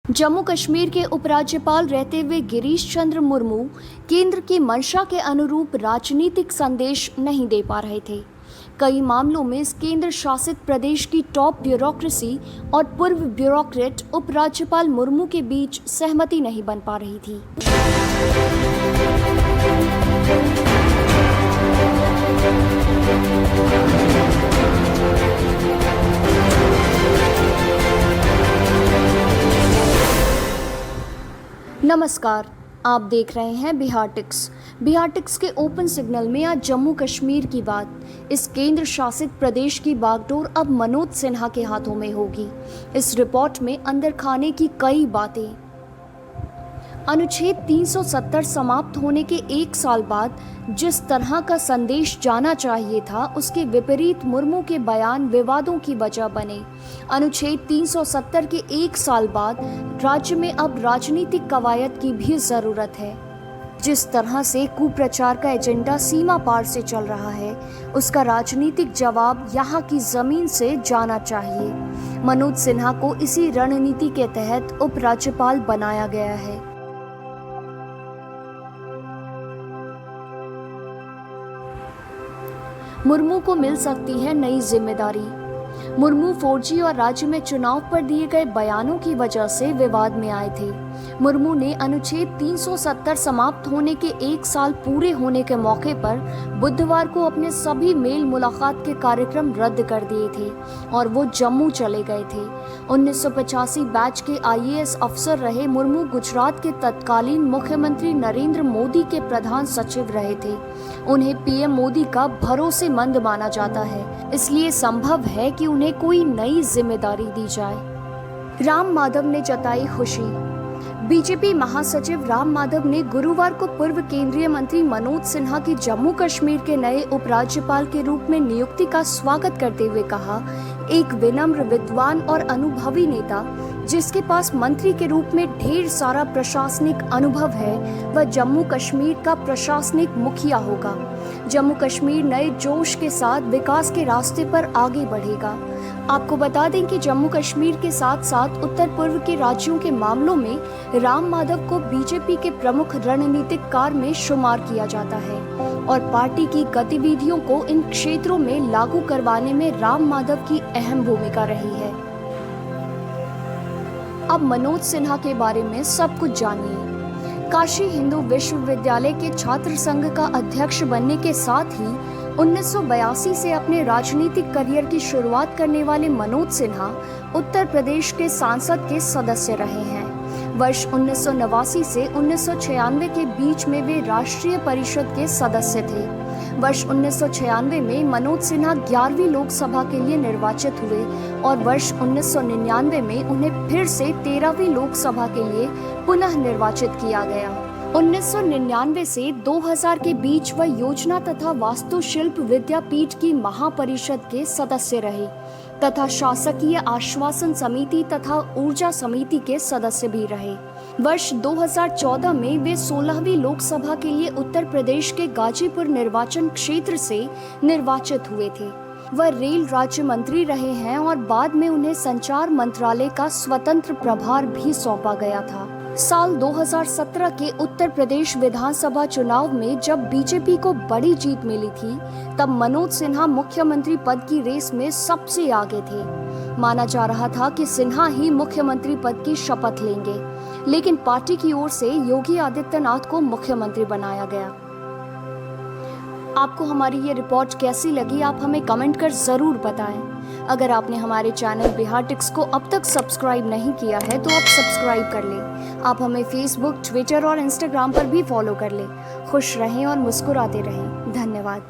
जम्मू कश्मीर के उपराज्यपाल रहते हुए गिरीश चंद्र मुर्मू केंद्र की मंशा के अनुरूप राजनीतिक संदेश नहीं दे पा रहे थे। कई मामलों में इस केंद्र शासित प्रदेश की टॉप ब्यूरोक्रेसी और पूर्व ब्यूरोक्रेट उपराज्यपाल मुर्मू के बीच सहमति नहीं बन पा रही थी। नमस्कार, आप देख रहे हैं बिहार टिक्स। बिहार टिक्स के ओपन सिग्नल में आज जम्मू कश्मीर की बात। इस केंद्र शासित प्रदेश की बागडोर अब मनोज सिन्हा के हाथों में होगी। इस रिपोर्ट में अंदर खाने की कई बातें। अनुच्छेद 370 समाप्त होने के एक साल बाद जिस तरह का संदेश जाना चाहिए था, उसके विपरीत मुर्मू के बयान विवादों की वजह बने। अनुच्छेद 370 के एक साल बाद राज्य में अब राजनीतिक कवायद की भी जरूरत है। जिस तरह से कुप्रचार का एजेंडा सीमा पार से चल रहा है, उसका राजनीतिक जवाब यहाँ की जमीन से जाना चाहिए। मनोज सिन्हा को इसी रणनीति के तहत उपराज्यपाल बनाया गया है। मुर्मू को मिल सकती है नई जिम्मेदारी। मुर्मू 4G और राज्य में चुनाव पर दिए गए बयानों की वजह से विवाद में आए थे। मुर्मू ने अनुच्छेद 370 समाप्त होने के एक साल पूरे होने के मौके पर बुधवार को अपने सभी मेल मुलाकात के कार्यक्रम रद्द कर दिए थे और वो जम्मू चले गए थे। 1985 बैच के IAS अफसर रहे मुर्मू गुजरात के तत्कालीन मुख्यमंत्री नरेंद्र मोदी के प्रधान सचिव रहे थे। उन्हें PM मोदी का भरोसेमंद माना जाता है, इसलिए संभव है कि उन्हें कोई नई जिम्मेदारी दी जाए। राम माधव ने जताई खुशी। बीजेपी महासचिव राम माधव ने गुरुवार को पूर्व केंद्रीय मंत्री मनोज सिन्हा की जम्मू कश्मीर के नए उपराज्यपाल के रूप में नियुक्ति का स्वागत करते हुए कहा, एक विनम्र, विद्वान और अनुभवी नेता जिसके पास मंत्री के रूप में ढेर सारा प्रशासनिक अनुभव है, वह जम्मू कश्मीर का प्रशासनिक मुखिया होगा। जम्मू कश्मीर नए जोश के साथ विकास के रास्ते पर आगे बढ़ेगा। आपको बता दें कि जम्मू कश्मीर के साथ साथ उत्तर पूर्व के राज्यों के मामलों में राम माधव को बीजेपी के प्रमुख रणनीतिकार में शुमार किया जाता है और पार्टी की गतिविधियों को इन क्षेत्रों में लागू करवाने में राम माधव की अहम भूमिका रही है। अब मनोज सिन्हा के बारे में सब कुछ जानिए। काशी हिंदू विश्वविद्यालय के छात्र संघ का अध्यक्ष बनने के साथ ही 1982 से अपने राजनीतिक करियर की शुरुआत करने वाले मनोज सिन्हा उत्तर प्रदेश के संसद के सदस्य रहे हैं। वर्ष 1989 से 1996 के बीच में वे राष्ट्रीय परिषद के सदस्य थे। वर्ष 1996 में मनोज सिन्हा 11वीं लोकसभा के लिए निर्वाचित हुए और वर्ष 1999 में उन्हें फिर से 13वीं लोकसभा के लिए पुनः निर्वाचित किया गया। 1999 से 2000 के बीच वह योजना तथा वास्तुशिल्प विद्यापीठ की महापरिषद के सदस्य रहे तथा शासकीय आश्वासन समिति तथा ऊर्जा समिति के सदस्य भी रहे। वर्ष 2014 में वे 16वीं लोकसभा के लिए उत्तर प्रदेश के गाजीपुर निर्वाचन क्षेत्र से निर्वाचित हुए थे। वह रेल राज्य मंत्री रहे हैं और बाद में उन्हें संचार मंत्रालय का स्वतंत्र प्रभार भी सौंपा गया था। साल 2017 के उत्तर प्रदेश विधानसभा चुनाव में जब बीजेपी को बड़ी जीत मिली थी, तब मनोज सिन्हा मुख्यमंत्री पद की रेस में सबसे आगे थे। माना जा रहा था कि सिन्हा ही मुख्यमंत्री पद की शपथ लेंगे, लेकिन पार्टी की ओर से योगी आदित्यनाथ को मुख्यमंत्री बनाया गया। आपको हमारी ये रिपोर्ट कैसी लगी, आप हमें कमेंट कर जरूर बताएं। अगर आपने हमारे चैनल बिहार टिक्स को अब तक सब्सक्राइब नहीं किया है तो आप सब्सक्राइब कर लें। आप हमें फेसबुक, ट्विटर और इंस्टाग्राम पर भी फॉलो कर लें। खुश रहें और मुस्कुराते रहें। धन्यवाद।